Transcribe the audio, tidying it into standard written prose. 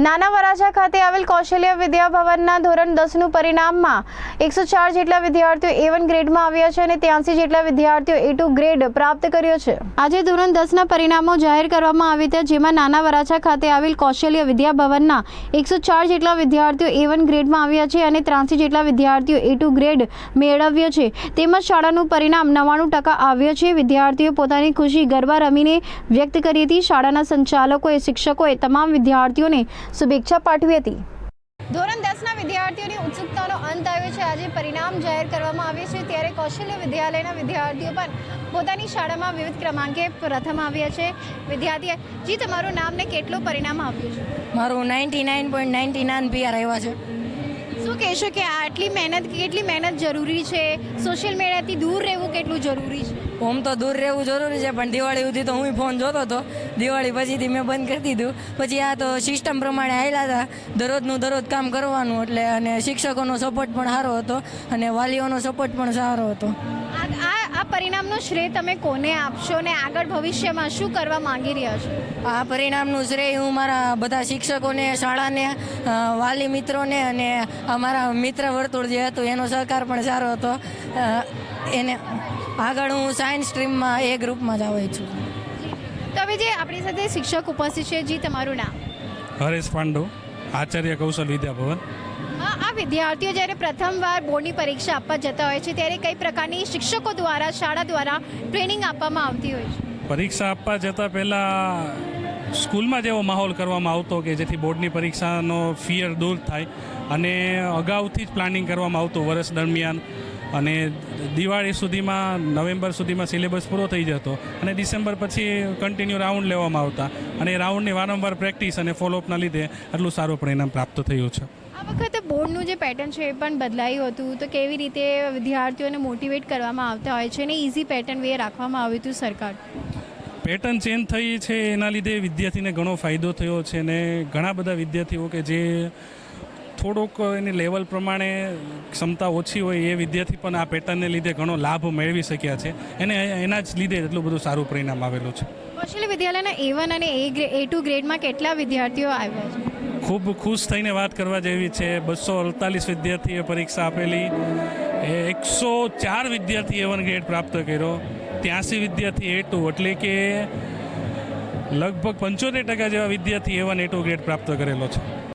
નાના વરાછા ખાતે આવેલ કૌશલ્ય વિદ્યા ભવનના ધોરણ 10નું પરિણામમાં 104 જેટલા વિદ્યાર્થીઓ A1 ગ્રેડમાં આવ્યા છે અને 83 જેટલા વિદ્યાર્થીઓ A2 ગ્રેડ પ્રાપ્ત કર્યો છે। આજે ધોરણ 10ના પરિણામો જાહેર કરવામાં આવ્યા હતા, જેમાં નાના વરાછા ખાતે આવેલ કૌશલ્ય વિદ્યા ભવનના 104 જેટલા વિદ્યાર્થીઓ A1 ગ્રેડમાં આવ્યા છે અને 83 જેટલા વિદ્યાર્થીઓ A2 ગ્રેડ મેળવ્યો છે। તેમજ શાળાનું પરિણામ 99% આવ્યો છે। વિદ્યાર્થીઓ પોતાની ખુશી ગરબા રમીને વ્યક્ત કરી હતી। શાળાના સંચાલકોએ, શિક્ષકોએ તમામ વિદ્યાર્થીઓને શુભેચ્છા પાઠવી હતી। ધોરણ 10ના વિદ્યાર્થીઓની ઉત્સુકતાનો અંત આવ્યો છે। આજે પરિણામ જાહેર કરવામાં આવ્યું છે, ત્યારે કૌશલ્ય વિદ્યાલયના વિદ્યાર્થીઓ પણ પોતાની શાળામાં વિવિધ ક્રમાંકે પ્રથમ આવ્યા છે। વિદ્યાર્થી જી, તમારું નામ ને કેટલું પરિણામ આવ્યું છે? મારું 99.99 PR આવ્યા છે। શું કહેશો કે આટલી મહેનત, કેટલી મહેનત જરૂરી છે? સોશિયલ મીડિયાથી દૂર રહેવું કેટલું જરૂરી છે? ઓમ તો દૂર રહેવું જરૂરી છે, પણ દિવાળી સુધી તો હું ફોન જોતો હતો। દિવાળી પછીથી મેં બંધ કરી દીધું। પછી આ તો સિસ્ટમ પ્રમાણે આવેલા હતા, દરરોજનું દરરોજ કામ કરવાનું, એટલે અને શિક્ષકોનો સપોર્ટ પણ સારો હતો અને વાલીઓનો સપોર્ટ પણ સારો હતો। આ પરિણામનો શ્રેય તમે કોને આપશો ને આગળ ભવિષ્યમાં શું કરવા માંગી રહ્યા છો? આ પરિણામનું શ્રેય હું મારા બધા શિક્ષકોને, શાળાને, વાલી મિત્રોને અને અમારા મિત્ર વર્તુળ જે હતું એનો સહકાર પણ સારો હતો। એને આગળ હું સાયન્સ સ્ટ્રીમમાં A ગ્રુપમાં જ આવું છું। તો હવે જે આપણી સાથે શિક્ષક ઉપસ્થિત છે, જી તમારું નામ? હરેશ પાંડુ, આચાર્ય કૌશલ વિદ્યા ભવન। આ વિદ્યાર્થીઓ જ્યારે પ્રથમવાર બોર્ડની પરીક્ષા આપવા જતા હોય છે, ત્યારે કઈ પ્રકારની શિક્ષકો દ્વારા, શાળા દ્વારા ટ્રેનિંગ આપવામાં આવતી હોય છે? પરીક્ષા આપવા જતાં પહેલાં સ્કૂલમાં જેવો માહોલ કરવામાં આવતો કે જેથી બોર્ડની પરીક્ષાનો ફિયર દૂર થાય અને અગાઉથી જ પ્લાનિંગ કરવામાં આવતું વર્ષ દરમિયાન, અને દિવાળી સુધીમાં, નવેમ્બર સુધીમાં સિલેબસ પૂરો થઈ જતો અને ડિસેમ્બર પછી કન્ટિન્યુ રાઉન્ડ લેવામાં આવતા, અને એ રાઉન્ડની વારંવાર પ્રેક્ટિસ અને ફોલોઅપના લીધે આટલું સારું પરિણામ પ્રાપ્ત થયું છે। આ વખતે બોર્ડનું જે પેટર્ન છે એ પણ બદલાયું હતું, તો કેવી રીતે વિદ્યાર્થીઓને મોટિવેટ કરવામાં આવતા હોય છે અને ઇઝી પેટર્ન વે રાખવામાં આવ્યું હતું સરકાર? પેટર્ન ચેન્જ થઈ છે, એના લીધે વિદ્યાર્થીને ઘણો ફાયદો થયો છે અને ઘણા બધા વિદ્યાર્થીઓ કે જે થોડુંક એની લેવલ પ્રમાણે ક્ષમતા ઓછી હોય એ વિદ્યાર્થી પણ આ પેટર્નને લીધે ઘણો લાભ મેળવી શક્યા છે, અને એના જ લીધે એટલું બધું સારું પરિણામ આવેલું છે। કૌશલ્ય વિદ્યાલયના A1 અને A2 ગ્રેડમાં કેટલા વિદ્યાર્થીઓ આવ્યા છે? ખૂબ ખુશ થઈને વાત કરવા જેવી છે। 248 વિદ્યાર્થીએ પરીક્ષા આપેલી, 104 વિદ્યાર્થી A1 ગ્રેડ પ્રાપ્ત કર્યો, 83 વિદ્યાર્થી A2, એટલે કે લગભગ 75% જેવા વિદ્યાર્થી A1 A2 ગ્રેડ પ્રાપ્ત કરેલો છે।